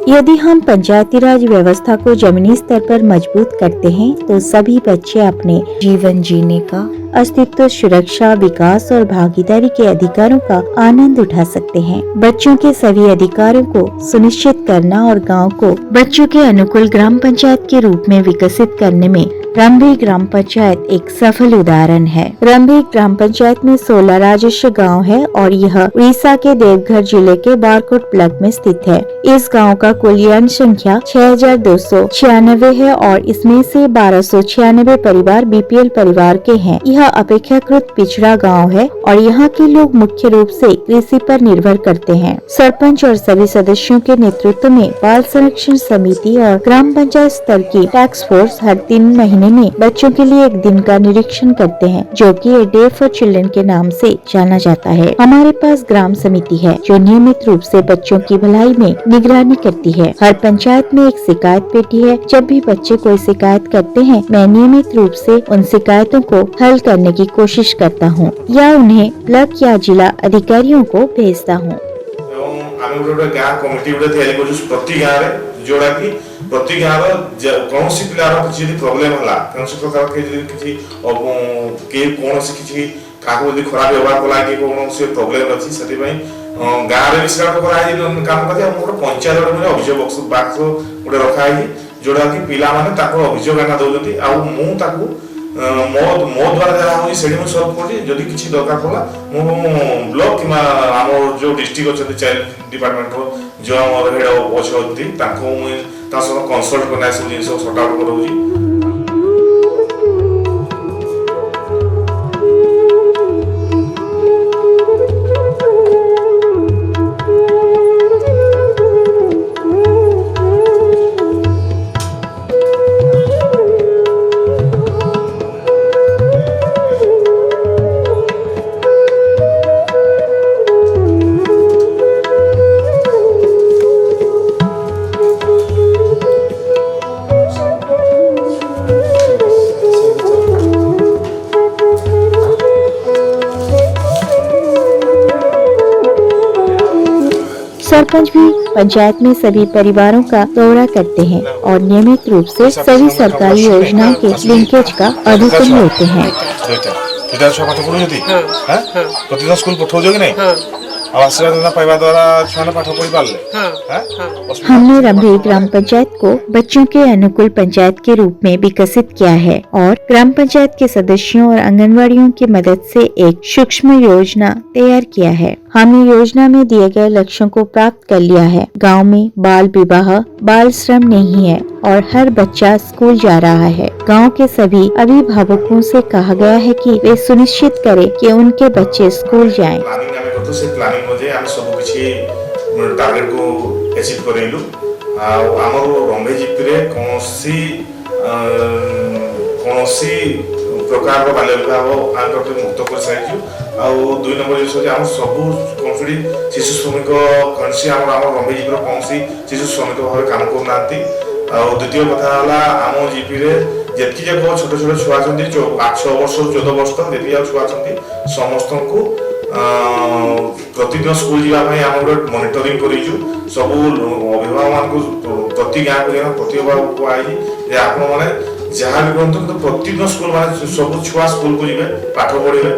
यदि हम पंचायती राज व्यवस्था को जमीनी स्तर पर मजबूत करते हैं तो सभी बच्चे अपने जीवन जीने का, अस्तित्व, सुरक्षा, विकास और भागीदारी के अधिकारों का आनंद उठा सकते हैं। बच्चों के सभी अधिकारों को सुनिश्चित करना और गांव को बच्चों के अनुकूल ग्राम पंचायत के रूप में विकसित करने में रंभे ग्राम पंचायत एक सफल उदाहरण है। रंभे ग्राम पंचायत में 16 राजस्व गांव है और यह उड़ीसा के देवघर जिले के बारकोट ब्लॉक में स्थित है। इस गांव का कुल जनसंख्या 6296 है और इसमें से 1296 परिवार बीपीएल परिवार के हैं। यह अपेक्षाकृत पिछड़ा गांव है और यहाँ के लोग मुख्य रूप से कृषि पर निर्भर करते हैं। सरपंच और सभी सदस्यों के नेतृत्व में बाल संरक्षण समिति और ग्राम पंचायत स्तर की टास्क फोर्स हर 3 महीने में बच्चों के लिए एक दिन का निरीक्षण करते हैं, जो कि ए डे फॉर चिल्ड्रन के नाम से जाना जाता है। हमारे पास ग्राम समिति है जो नियमित रूप से बच्चों की भलाई में निगरानी करती है। हर पंचायत में एक शिकायत पेटी है। जब भी बच्चे कोई शिकायत करते हैं, मैं नियमित रूप से उन शिकायतों को हल करने की कोशिश करता हूँ या उन्हें ब्लॉक या जिला अधिकारियों को भेजता हूँ। जोड़ा कि प्रति गाँव कौन सी पिलार किसी प्रोब्लेम है कौन सी प्रकार के किसी कौन सी किसी काको यदि खराब व्यवहार कला कि कौन से प्रोब्लेम अच्छी से गाँव में विश्राम करा काम करते हम गोटे पंचायत गोटे अभियोग बक्स गोटे रखा है जोड़ा कि पिला माने अभियोग आना दौरान आ मो द्वारा जहाँ हुई से सल्व कर किसी दरकार पड़ा मु ब्लॉक कि आम जो डिस्ट्रिक्ट अच्छा चाइल्ड डिपार्टमेंट जो आम हेड अच्छे कंसल्ट करना सब जिन सर्ट आउट कर सरपंच भी पंचायत में सभी परिवारों का दौरा करते हैं और नियमित रूप से सभी सरकारी योजनाओं के लिंकेज का अधिकतम लेते हैं। हमने रंभे ग्राम पंचायत को बच्चों के अनुकूल पंचायत के रूप में विकसित किया है और ग्राम पंचायत के सदस्यों और आंगनवाड़ियों की मदद से एक सूक्ष्म योजना तैयार किया है। हमने योजना में दिए गए लक्ष्यों को प्राप्त कर लिया है। गांव में बाल विवाह, बाल श्रम नहीं है और हर बच्चा स्कूल जा रहा है। गांव के सभी अभिभावकों से कहा गया है कि वे सुनिश्चित करें कि उनके बच्चे स्कूल जाएं। प्लानिंग मध्ये हम सब किछि टारगेट को अचीव करेलु आमर रंभे जीपी रे कोनोसी प्रकार बाल्य विवाह आम मुक्त कर सारिछु आ 2 नंबर जे हम सब कोनसी शिशु श्रमिक कौनसी आम रंभे जीपी रे कोनसी शिशु श्रमिक भाव काम कर नांती आ द्वितीय कथा हला आम जीपी रे जेतकी जे छोट छोट छुआ छथि 8 वर्ष 14 वर्ष तक जेतकी छुआ छथि समस्त को प्रतिदिन स्कूल जावाई आम गोटे मॉनिटरिंग करिछु सब अभिभावक मान प्रति गाँव को प्रति अभिभावक को आई आप माने जहाँ भी कहते तो प्रतिदिन स्कूल माने सब छुआ स्कूल को जिवे पाठ पढ़िबे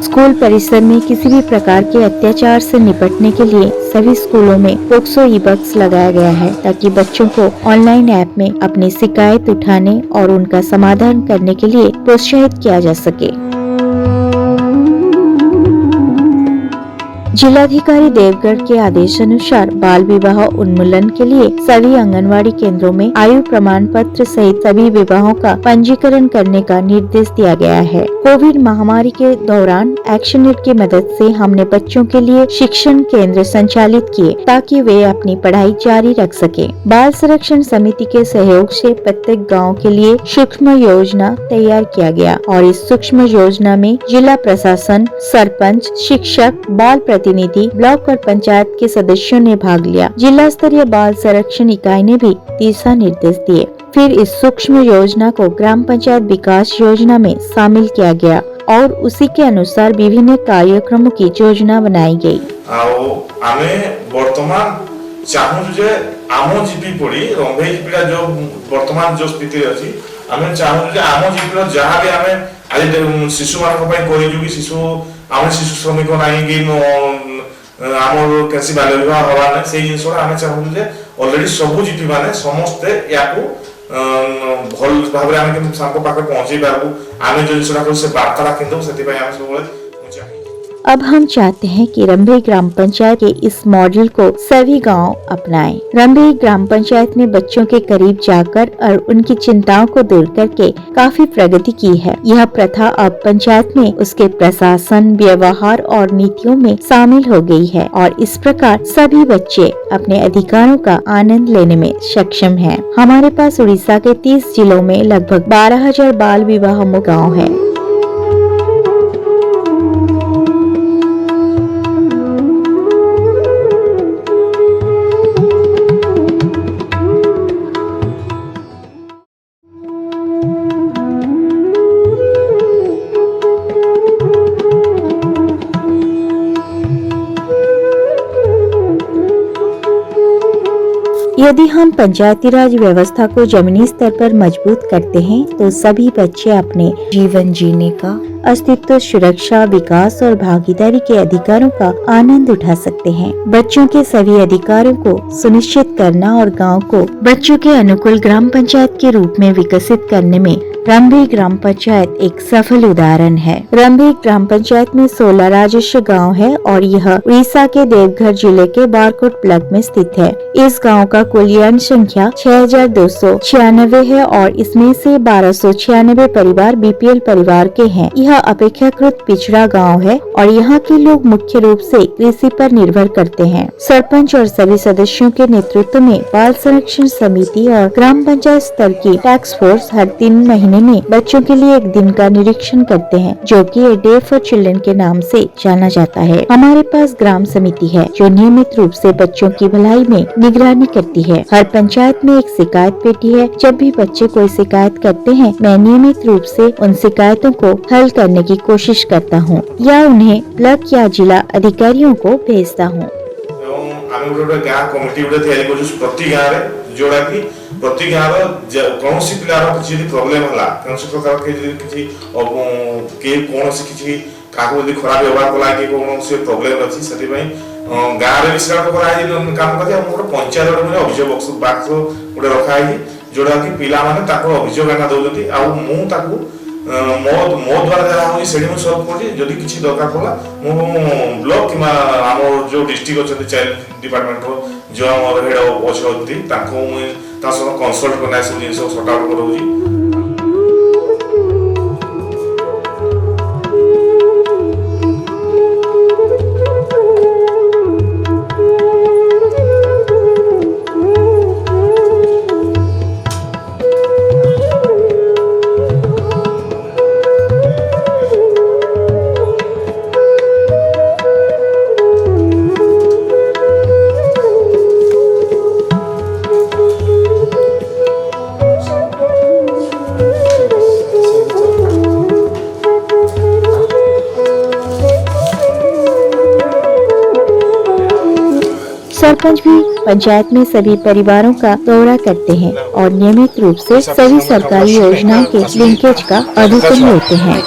स्कूल परिसर में किसी भी प्रकार के अत्याचार से निपटने के लिए सभी स्कूलों में पोक्सो ई-बॉक्स लगाया गया है ताकि बच्चों को ऑनलाइन ऐप में अपनी शिकायत उठाने और उनका समाधान करने के लिए प्रोत्साहित किया जा सके। जिलाधिकारी देवगढ़ के आदेश अनुसार बाल विवाह उन्मूलन के लिए सभी आंगनवाड़ी केंद्रों में आयु प्रमाण पत्र सहित सभी विवाहों का पंजीकरण करने का निर्देश दिया गया है। कोविड महामारी के दौरान एक्शन नीड की मदद से हमने बच्चों के लिए शिक्षण केंद्र संचालित किए ताकि वे अपनी पढ़ाई जारी रख सके। बाल संरक्षण समिति के सहयोग से प्रत्येक गाँव के लिए सूक्ष्म योजना तैयार किया गया और इस सूक्ष्म योजना में जिला प्रशासन, सरपंच, शिक्षक, बाल प्रतिनिधि, ब्लॉक और पंचायत के सदस्यों ने भाग लिया। जिला स्तरीय बाल संरक्षण इकाई ने भी दिशा निर्देश दिए। फिर इस सूक्ष्म योजना को ग्राम पंचायत विकास योजना में शामिल किया गया और उसी के अनुसार विभिन्न कार्यक्रमों की योजना बनाई गई। आमे वर्तमान चाहूँ जे आम जीपी पड़ी रंभई जीपीटा जो वर्तमान जो स्थिति अच्छी आमे चाहूँ जे आम जीपीर जहाँ भी आमे आज शिशु मान शिशु आम शिशु श्रमिक नहीं कि आम कैसी बाल्य विवाह हवा ना से जिनसा आम चाहूँ जे ऑलरेडी सबू जीपी माने समस्ते या भल भाव में पाखे पहुंचे पार्बू आम जो जिनसा से वार्ता किंतु से सब अब हम चाहते हैं कि रंभई ग्राम पंचायत के इस मॉडल को सभी गांव अपनाएं। रंभई ग्राम पंचायत ने बच्चों के करीब जाकर और उनकी चिंताओं को दूर करके काफी प्रगति की है। यह प्रथा अब पंचायत में उसके प्रशासन, व्यवहार और नीतियों में शामिल हो गई है और इस प्रकार सभी बच्चे अपने अधिकारों का आनंद लेने में सक्षम हैं। हमारे पास उड़ीसा के 30 जिलों में लगभग 12,000 बाल विवाह मुक्त गाँव है। यदि हम पंचायती राज व्यवस्था को जमीनी स्तर पर मजबूत करते हैं तो सभी बच्चे अपने जीवन जीने का, अस्तित्व, सुरक्षा, विकास और भागीदारी के अधिकारों का आनंद उठा सकते हैं। बच्चों के सभी अधिकारों को सुनिश्चित करना और गांव को बच्चों के अनुकूल ग्राम पंचायत के रूप में विकसित करने में रंभई ग्राम पंचायत एक सफल उदाहरण है। रंभई ग्राम पंचायत में 16 राजस्व गांव है और यह उड़ीसा के देवघर जिले के बारकोट ब्लॉक में स्थित है। इस गांव का कुल जनसंख्या 6,296 है और इसमें से 1,296 परिवार बीपीएल परिवार के हैं। यह अपेक्षाकृत पिछड़ा गांव है और यहाँ के लोग मुख्य रूप से कृषि पर निर्भर करते हैं। सरपंच और सभी सदस्यों के नेतृत्व में बाल संरक्षण समिति और ग्राम पंचायत स्तर की टास्क फोर्स हर 3 महीने में बच्चों के लिए एक दिन का निरीक्षण करते हैं, जो कि ए डे फॉर चिल्ड्रन के नाम से जाना जाता है। हमारे पास ग्राम समिति है जो नियमित रूप से बच्चों की भलाई में निगरानी करती है। हर पंचायत में एक शिकायत पेटी है। जब भी बच्चे कोई शिकायत करते हैं, मैं नियमित रूप से उन शिकायतों को हल करने की कोशिश करता हूँ या उन्हें ब्लॉक या जिला अधिकारियों को भेजता हूँ। जोड़ा कि प्रति गाँव कौन सी पिलार किसी प्रॉब्लम है कौन प्रकार के किसी कौन किसी क्या खराब व्यवहार कला कि कौन से प्रॉब्लम अच्छी से गाँव में विश्राम काम कर पंचायत गोटे अभियोग बाक्स गोटे रखाई जोड़ा कि पिला माने अभियोग आना दौरान मो द्वारा जहाँ हुई से सल्व कर किसी दरकार पड़ा मु ब्लॉक कि आम जो डिस्ट्रिक्ट अच्छा चाइल्ड डिपार्टमेंट जो आम हेड अच्छा मुझे कनसल्ट करना सब जिन सर्ट आउट कर सरपंच भी पंचायत में सभी परिवारों का दौरा करते हैं और नियमित रूप से सभी सरकारी योजनाओं के लिंकेज का अवलोकन लेते हैं।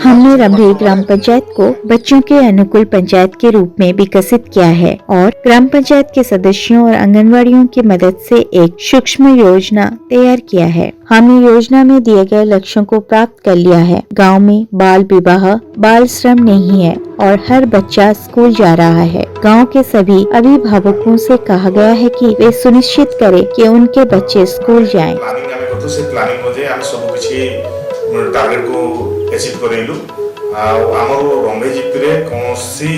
हमने रंभई ग्राम पंचायत को बच्चों के अनुकूल पंचायत के रूप में विकसित किया है और ग्राम पंचायत के सदस्यों और आंगनवाड़ियों की मदद से एक सूक्ष्म योजना तैयार किया है। हमने योजना में दिए गए लक्ष्यों को प्राप्त कर लिया है। गांव में बाल विवाह, बाल श्रम नहीं है और हर बच्चा स्कूल जा रहा है। गांव के सभी अभिभावकों से कहा गया है कि वे सुनिश्चित करें कि उनके बच्चे स्कूल जाएं। टार्गेट को अचीव करेलु आमर रंभई जीपी रे कौनसी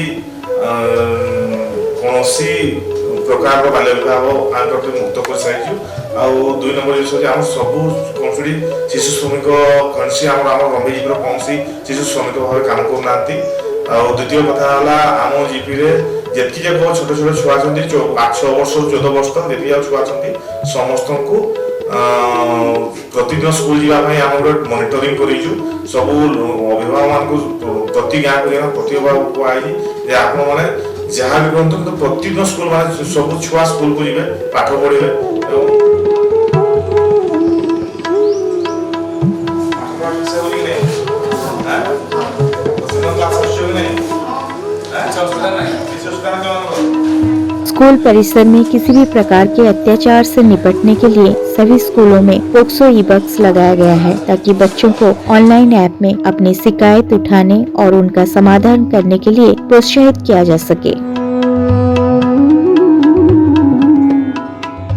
प्रकार बाल्य विवाह आम मुक्त कर सारी दुई नंबर जिस आम सब कौन शिशु श्रमिक कौन रंभई जीपी कौन शिशु श्रमिक भाव काम करना ଆଉ ଦ୍ୱିତୀୟ କଥା ହେଲା ଆମ ଜିପିରେ ଯେତିକି ଯାକ ଛୋଟ ଛୋଟ ଛୁଆ ଅଛନ୍ତି 8 ବର୍ଷରୁ 14 ବର୍ଷ ତକ ଯେତିକି ଯାକ ଛୁଆ ଅଛନ୍ତି ସମସ୍ତଙ୍କୁ ପ୍ରତିଦିନ ସ୍କୁଲ ଯିବା ପାଇଁ ଆମେ ଗୋଟେ ମନିଟରିଂ କରିଛୁ। ସବୁ ଅଭିଭାବକମାନଙ୍କୁ ପ୍ରତି ଗାଁକୁ ପ୍ରତି ଅଭିଭାବକ କୁହାଯାଇଛି ଯେ ଆପଣମାନେ ଯାହା ବି କରନ୍ତୁ କିନ୍ତୁ ପ୍ରତିଦିନ ସ୍କୁଲ ମାନେ ସବୁ ଛୁଆ ସ୍କୁଲକୁ ଯିବେ, ପାଠ ପଢିବେ ଏବଂ स्कूल परिसर में किसी भी प्रकार के अत्याचार से निपटने के लिए सभी स्कूलों में पोक्सो ई-बॉक्स लगाया गया है ताकि बच्चों को ऑनलाइन ऐप में अपनी शिकायत उठाने और उनका समाधान करने के लिए प्रोत्साहित किया जा सके।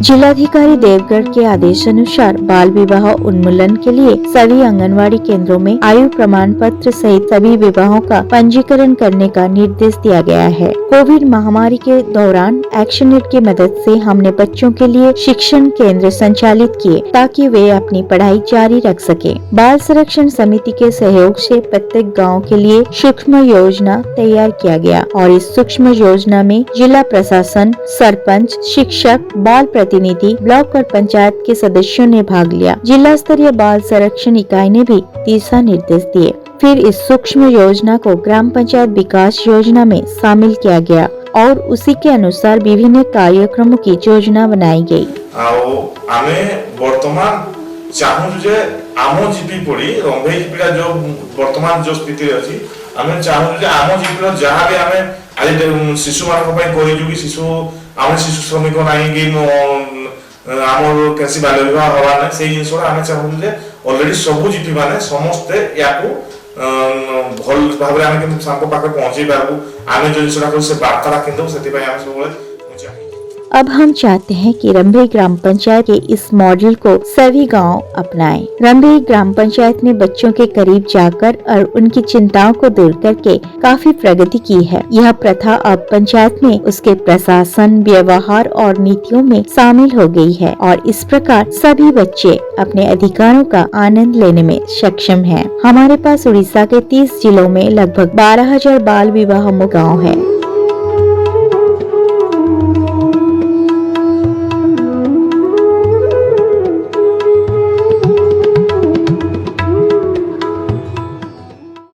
जिलाधिकारी देवगढ़ के आदेशानुसार बाल विवाह उन्मूलन के लिए सभी आंगनवाड़ी केंद्रों में आयु प्रमाण पत्र सहित सभी विवाहों का पंजीकरण करने का निर्देश दिया गया है। कोविड महामारी के दौरान एक्शननेट की मदद से हमने बच्चों के लिए शिक्षण केंद्र संचालित किए ताकि वे अपनी पढ़ाई जारी रख सके। बाल संरक्षण समिति के सहयोग से प्रत्येक गाँव के लिए सूक्ष्म योजना तैयार किया गया और इस सूक्ष्म योजना में जिला प्रशासन, सरपंच, शिक्षक, बाल प्रतिनिधि, ब्लॉक और पंचायत के सदस्यों ने भाग लिया। जिला स्तरीय बाल संरक्षण इकाई ने भी दिशा निर्देश दिए। फिर इस सूक्ष्म योजना को ग्राम पंचायत विकास योजना में शामिल किया गया और उसी के अनुसार विभिन्न कार्यक्रमों की योजना बनाई गई। चाहूँ जे आम जीपी पड़ी रंभई जीपीटा जो वर्तमान जो स्थिति अच्छी आम चाहूँ जे आम जीपी जहाँ भी आम आज शिशु मान शिशु आम शिशु श्रमिक ना आम कैसी बाल्य विवाह हवा ना से जिन आम चाहूँ जे ऑलरेडी सब जीपी माने समस्ते या भल भाव में पाखे पहुंचे पार्बू आम जो जिन से वार्ता रखी से अब हम चाहते हैं कि रंभई ग्राम पंचायत के इस मॉडल को सभी गांव अपनाएं। रंभई ग्राम पंचायत ने बच्चों के करीब जाकर और उनकी चिंताओं को दूर करके काफी प्रगति की है। यह प्रथा अब पंचायत में उसके प्रशासन, व्यवहार और नीतियों में शामिल हो गई है और इस प्रकार सभी बच्चे अपने अधिकारों का आनंद लेने में सक्षम हैं। हमारे पास उड़ीसा के 30 जिलों में लगभग 12,000 बाल विवाह गाँव है।